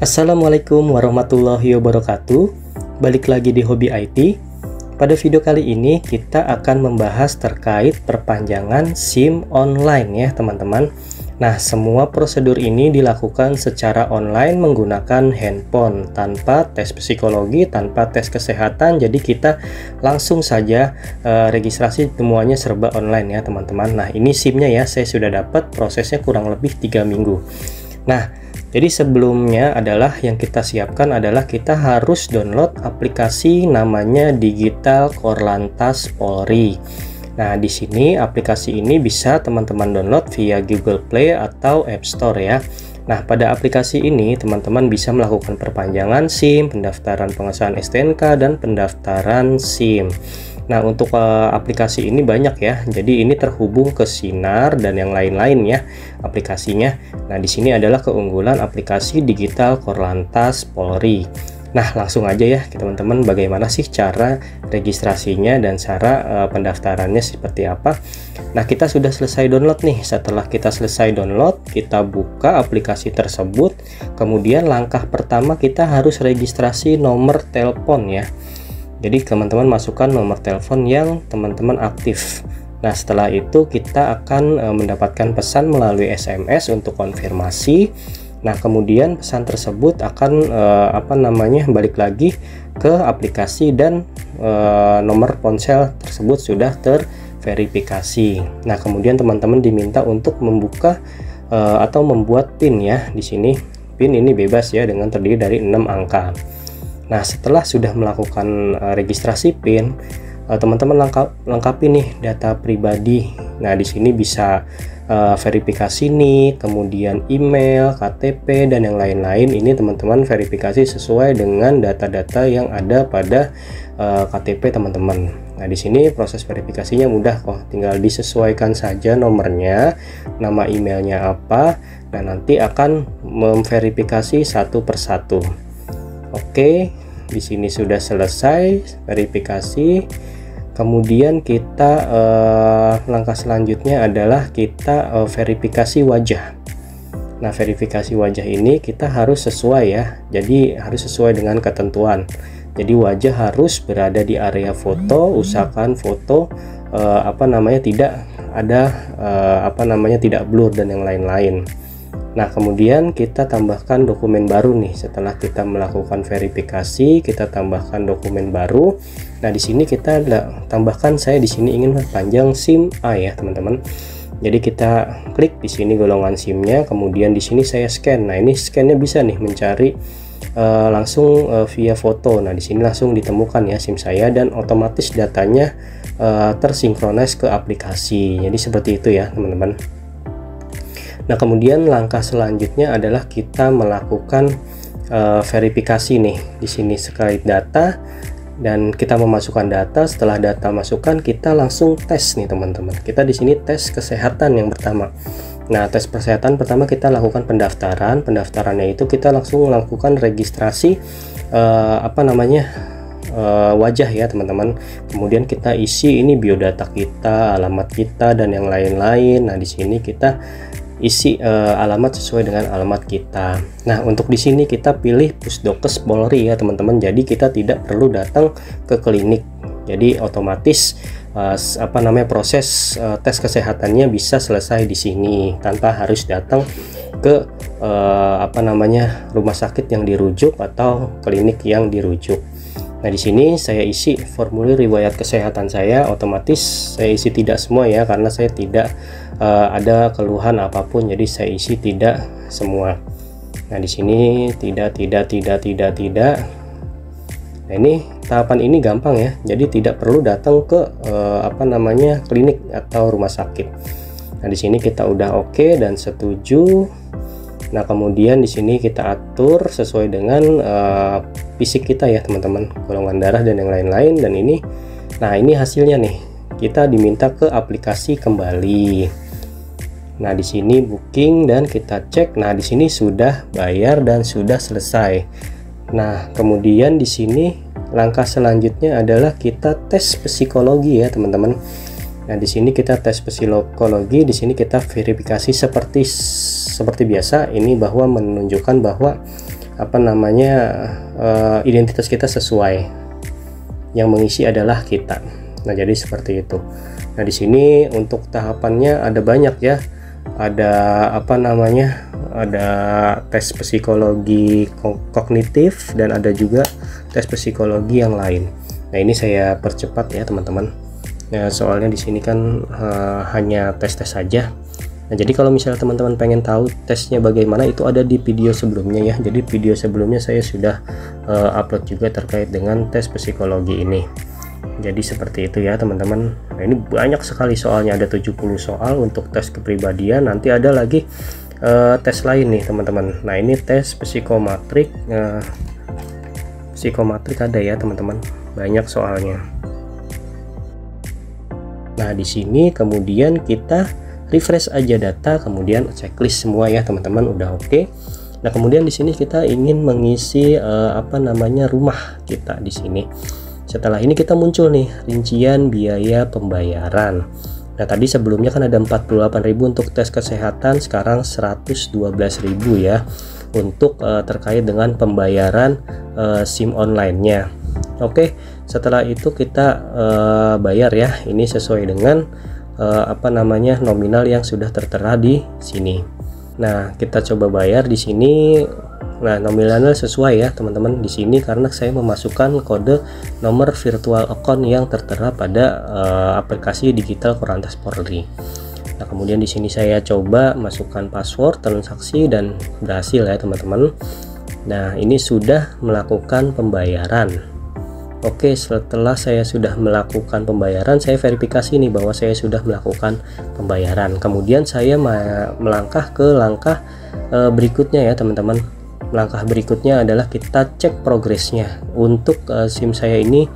Assalamualaikum warahmatullahi wabarakatuh. Balik lagi di Hobi IT. Pada video kali ini kita akan membahas terkait perpanjangan SIM online ya teman-teman. Nah, semua prosedur ini dilakukan secara online menggunakan handphone tanpa tes psikologi, tanpa tes kesehatan. Jadi kita langsung saja registrasi, semuanya serba online ya teman-teman. Nah, ini SIM-nya ya, saya sudah dapat, prosesnya kurang lebih 3 minggu. Nah, jadi sebelumnya adalah yang kita siapkan adalah kita harus download aplikasi namanya Digital Korlantas Polri. Nah, di sini aplikasi ini bisa teman-teman download via Google Play atau App Store ya. Nah, pada aplikasi ini teman-teman bisa melakukan perpanjangan SIM, pendaftaran pengesahan STNK, dan pendaftaran SIM. Nah, untuk aplikasi ini banyak ya. Jadi ini terhubung ke Sinar dan yang lain-lain ya aplikasinya. Nah, di sini adalah keunggulan aplikasi Digital Korlantas Polri. Nah, langsung aja ya teman-teman, bagaimana sih cara registrasinya dan cara pendaftarannya seperti apa. Nah, kita sudah selesai download nih. Setelah kita selesai download, kita buka aplikasi tersebut. Kemudian langkah pertama kita harus registrasi nomor telepon ya. Jadi teman-teman masukkan nomor telepon yang teman-teman aktif. Nah, setelah itu kita akan mendapatkan pesan melalui SMS untuk konfirmasi. Nah, kemudian pesan tersebut akan balik lagi ke aplikasi dan nomor ponsel tersebut sudah terverifikasi. Nah, kemudian teman-teman diminta untuk membuka atau membuat PIN ya. Di sini PIN ini bebas ya, dengan terdiri dari 6 angka. Nah, setelah sudah melakukan registrasi PIN, teman-teman lengkapi nih data pribadi. Nah, di sini bisa verifikasi nih, kemudian email, KTP, dan yang lain-lain. Ini teman-teman verifikasi sesuai dengan data-data yang ada pada KTP teman-teman. Nah, di sini proses verifikasinya mudah kok, tinggal disesuaikan saja nomornya, nama emailnya apa, dan nanti akan memverifikasi satu persatu. Oke, di sini sudah selesai verifikasi. Kemudian kita langkah selanjutnya adalah kita verifikasi wajah. Nah, verifikasi wajah ini kita harus sesuai ya. Jadi harus sesuai dengan ketentuan. Jadi wajah harus berada di area foto, usahakan foto tidak ada tidak blur dan yang lain-lain. Nah, kemudian kita tambahkan dokumen baru nih. Setelah kita melakukan verifikasi, kita tambahkan dokumen baru. Nah, di sini kita tambahkan, saya di sini ingin perpanjang SIM A ya, teman-teman. Jadi kita klik di sini golongan SIM-nya, kemudian di sini saya scan. Nah, ini scan-nya bisa nih mencari langsung via foto. Nah, di sini langsung ditemukan ya SIM saya, dan otomatis datanya tersinkronis ke aplikasi. Jadi seperti itu ya, teman-teman. Nah, kemudian langkah selanjutnya adalah kita melakukan verifikasi nih. Di sini sekali data, dan kita memasukkan data. Setelah data masukkan, kita langsung tes nih teman-teman. Kita di sini tes kesehatan yang pertama. Nah, tes kesehatan pertama kita lakukan pendaftaran. Pendaftarannya itu kita langsung melakukan registrasi wajah ya teman-teman. Kemudian kita isi ini biodata kita, alamat kita, dan yang lain-lain. Nah, di sini kita isi alamat sesuai dengan alamat kita. Nah, untuk di sini kita pilih Pusdokes Polri ya teman-teman. Jadi kita tidak perlu datang ke klinik. Jadi otomatis proses tes kesehatannya bisa selesai di sini tanpa harus datang ke rumah sakit yang dirujuk atau klinik yang dirujuk. Nah, di sini saya isi formulir riwayat kesehatan saya, otomatis saya isi tidak semua ya, karena saya tidak ada keluhan apapun, jadi saya isi tidak semua. Nah, di sini tidak. Nah, ini tahapan ini gampang ya, jadi tidak perlu datang ke klinik atau rumah sakit. Nah, di sini kita udah oke dan setuju. Nah, kemudian di sini kita atur sesuai dengan fisik kita ya teman-teman, golongan darah dan yang lain-lain. Dan ini, nah ini hasilnya nih, kita diminta ke aplikasi kembali. Nah, di sini booking dan kita cek. Nah, di sini sudah bayar dan sudah selesai. Nah, kemudian di sini langkah selanjutnya adalah kita tes psikologi ya teman-teman. Nah, di sini kita tes psikologi, di sini kita verifikasi seperti biasa ini, bahwa menunjukkan bahwa identitas kita sesuai, yang mengisi adalah kita. Nah, jadi seperti itu. Nah, di sini untuk tahapannya ada banyak ya. Ada ada tes psikologi kognitif dan ada juga tes psikologi yang lain. Nah, ini saya percepat ya teman-teman. Nah, soalnya di sini kan hanya tes-tes saja. Nah, jadi kalau misalnya teman-teman pengen tahu tesnya bagaimana, itu ada di video sebelumnya ya. Jadi video sebelumnya saya sudah upload juga terkait dengan tes psikologi ini. Jadi seperti itu ya teman-teman. Nah, ini banyak sekali soalnya, ada 70 soal untuk tes kepribadian. Nanti ada lagi tes lain nih teman-teman. Nah, ini tes psikometrik. Psikometrik ada ya teman-teman, banyak soalnya. Nah, di sini kemudian kita refresh aja data, kemudian checklist semua ya teman-teman, udah oke. Nah, kemudian di sini kita ingin mengisi rumah kita di sini. Setelah ini kita muncul nih rincian biaya pembayaran. Nah, tadi sebelumnya kan ada 48.000 untuk tes kesehatan, sekarang 112.000 ya untuk terkait dengan pembayaran SIM online-nya. Oke, setelah itu kita bayar ya. Ini sesuai dengan nominal yang sudah tertera di sini. Nah, kita coba bayar di sini. Nah, nominalnya sesuai ya teman-teman di sini karena saya memasukkan kode nomor virtual account yang tertera pada aplikasi digital Korlantas Polri. Nah, kemudian di sini saya coba masukkan password transaksi dan berhasil ya teman-teman. Nah, ini sudah melakukan pembayaran. Oke, setelah saya sudah melakukan pembayaran, saya verifikasi nih bahwa saya sudah melakukan pembayaran. Kemudian saya melangkah ke langkah berikutnya ya teman-teman. Langkah berikutnya adalah kita cek progresnya. Untuk SIM saya ini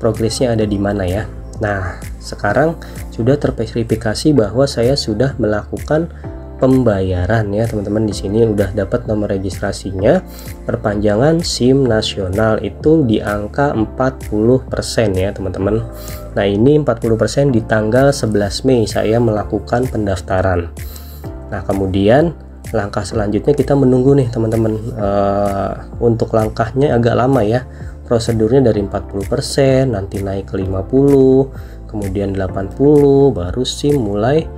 progresnya ada di mana ya. Nah, sekarang sudah terverifikasi bahwa saya sudah melakukan pembayaran ya teman-teman. Di sini udah dapat nomor registrasinya, perpanjangan SIM nasional itu di angka 40% ya teman-teman. Nah, ini 40% di tanggal 11 Mei saya melakukan pendaftaran. Nah, kemudian langkah selanjutnya kita menunggu nih teman-teman. Untuk langkahnya agak lama ya, prosedurnya dari 40% nanti naik ke 50, kemudian 80, baru SIM mulai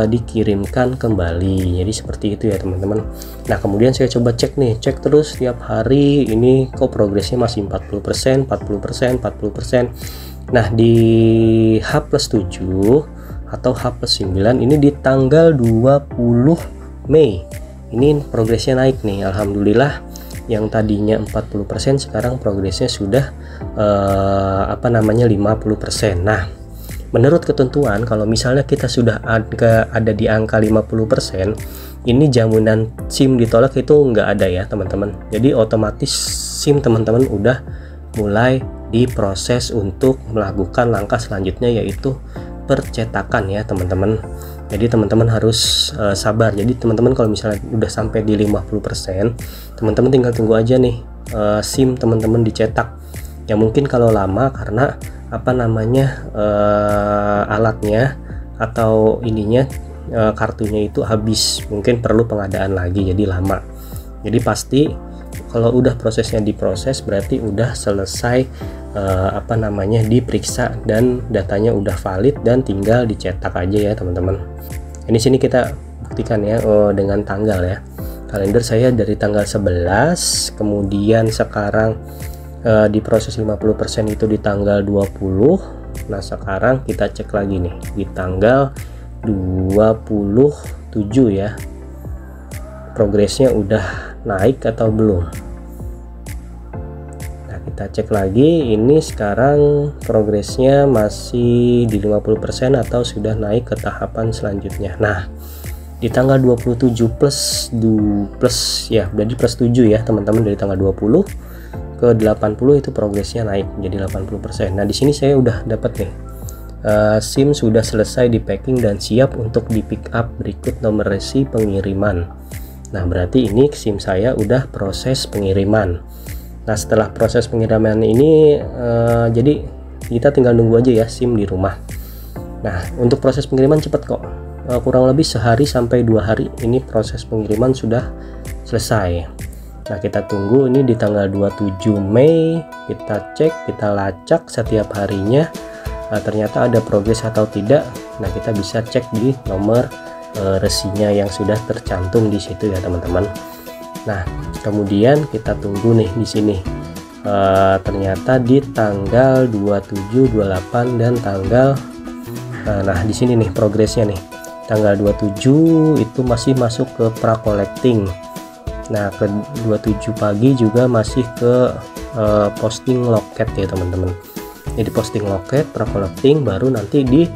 dikirimkan kembali. Jadi seperti itu ya teman-teman. Nah, kemudian saya coba cek nih, cek terus tiap hari, ini kok progresnya masih 40%, 40%, 40%. Nah, di H+7 atau H+9 ini di tanggal 20 Mei ini progresnya naik nih, alhamdulillah. Yang tadinya 40% sekarang progresnya sudah 50%. Nah, menurut ketentuan kalau misalnya kita sudah ada di angka 50%, ini jaminan SIM ditolak itu nggak ada ya teman-teman. Jadi otomatis SIM teman-teman udah mulai diproses untuk melakukan langkah selanjutnya, yaitu percetakan ya teman-teman. Jadi teman-teman harus sabar. Jadi teman-teman kalau misalnya udah sampai di 50%, teman-teman tinggal tunggu aja nih SIM teman-teman dicetak. Ya mungkin kalau lama karena alatnya atau ininya kartunya itu habis, mungkin perlu pengadaan lagi, jadi lama. Jadi pasti kalau udah prosesnya diproses berarti udah selesai diperiksa dan datanya udah valid dan tinggal dicetak aja ya teman-teman. Ini sini kita buktikan ya dengan tanggal ya. Kalender saya dari tanggal 11, kemudian sekarang diproses 50% itu di tanggal 20. Nah, sekarang kita cek lagi nih di tanggal 27 ya, progresnya udah naik atau belum. Nah, kita cek lagi, ini sekarang progresnya masih di 50% atau sudah naik ke tahapan selanjutnya. Nah, di tanggal 27 plus ya, berarti plus 7 ya teman-teman, dari tanggal 20 ke 80 itu progresnya naik jadi 80%. Nah, di sini saya udah dapat nih SIM sudah selesai di packing dan siap untuk di pick up, berikut nomor resi pengiriman. Nah, berarti ini SIM saya udah proses pengiriman. Nah, setelah proses pengiriman ini jadi kita tinggal nunggu aja ya SIM di rumah. Nah, untuk proses pengiriman cepat kok, kurang lebih sehari sampai 2 hari ini proses pengiriman sudah selesai. Nah, kita tunggu ini di tanggal 27 Mei, kita cek, kita lacak setiap harinya. Nah, ternyata ada progres atau tidak. Nah, kita bisa cek di nomor resinya yang sudah tercantum di situ ya teman-teman. Nah, kemudian kita tunggu nih di sini. Ternyata di tanggal 27, 28 dan tanggal nah di sini nih progresnya nih. Tanggal 27 itu masih masuk ke pra-collecting. Nah, ke 27 pagi juga masih ke posting loket ya teman-teman. Jadi posting loket, pra-collecting, baru nanti di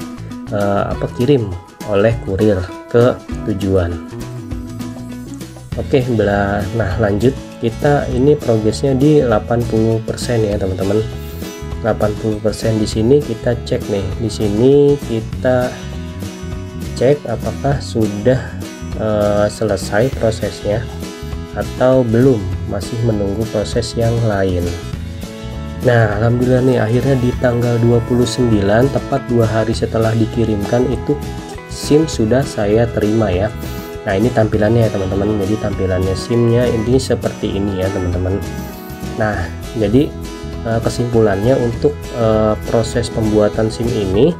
kirim oleh kurir ke tujuan. Oke, nah lanjut, kita ini progresnya di 80% ya teman-teman. 80% di sini kita cek nih. Di sini kita cek apakah sudah selesai prosesnya atau belum, masih menunggu proses yang lain. Nah, alhamdulillah nih, akhirnya di tanggal 29, tepat 2 hari setelah dikirimkan, itu SIM sudah saya terima ya. Nah, ini tampilannya ya teman-teman. Jadi tampilannya SIM-nya ini seperti ini ya teman-teman. Nah, jadi kesimpulannya untuk proses pembuatan SIM ini,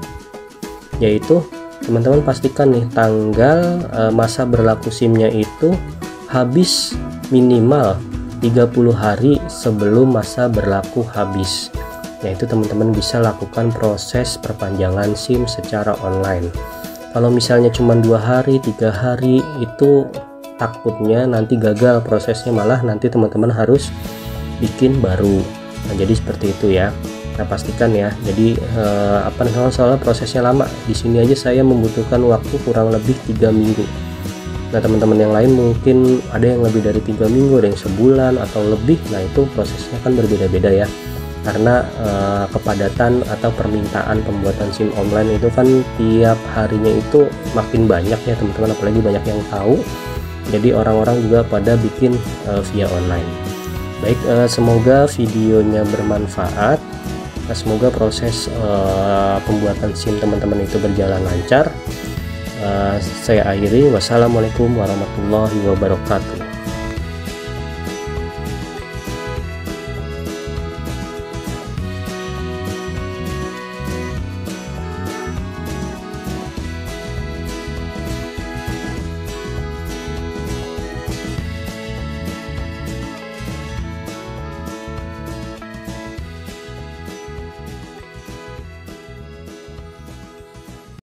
yaitu teman-teman pastikan nih tanggal masa berlaku SIM-nya itu habis minimal 30 hari sebelum masa berlaku habis. Yaitu teman-teman bisa lakukan proses perpanjangan SIM secara online. Kalau misalnya cuma 2 hari, 3 hari, itu takutnya nanti gagal prosesnya, malah nanti teman-teman harus bikin baru. Nah, jadi seperti itu ya. Nah, pastikan ya. Jadi soalnya prosesnya lama. Di sini aja saya membutuhkan waktu kurang lebih 3 minggu. Nah, teman-teman yang lain mungkin ada yang lebih dari 3 minggu, ada yang sebulan atau lebih. Nah, itu prosesnya kan berbeda-beda ya, karena kepadatan atau permintaan pembuatan SIM online itu kan tiap harinya itu makin banyak ya teman-teman, apalagi banyak yang tahu. Jadi orang-orang juga pada bikin via online. Baik, semoga videonya bermanfaat. Nah, semoga proses pembuatan SIM teman-teman itu berjalan lancar. Saya akhiri, wassalamualaikum warahmatullahi wabarakatuh.